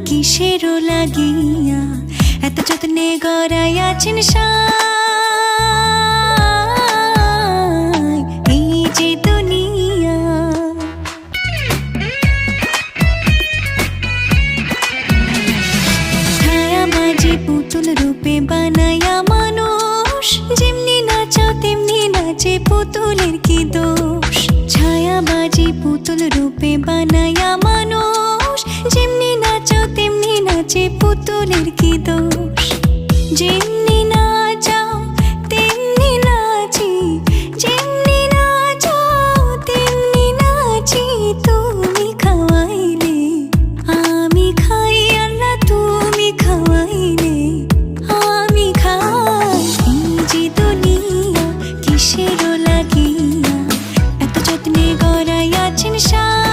কিসেরও লাগিয়া এত যত্নে গড়াইয়াছেন সাই এই যে দুনিয়া। ছায়াবাজি পুতুল রূপে বানায়া মানুষ, যেমনি নাচাও তেমনি নাচে পুতুলের কি দোষ। ছায়াবাজি পুতুল রূপে বানায়া মানুষ, যেমনি নাচাও তেমনি নাচে পুতুলের কি দোষ। যেমনি নাচাও তেমনি নাচি, যেমনি নাচাও তেমনি নাচি। তুমি খাওয়াইলে আমি খাই, আল্লাহ তুমি খাওয়াইলে আমি খাই। এই যে দুনিয়া কিসেরও লাগিয়া এত যত্নে গড়াইয়াছেন সাই।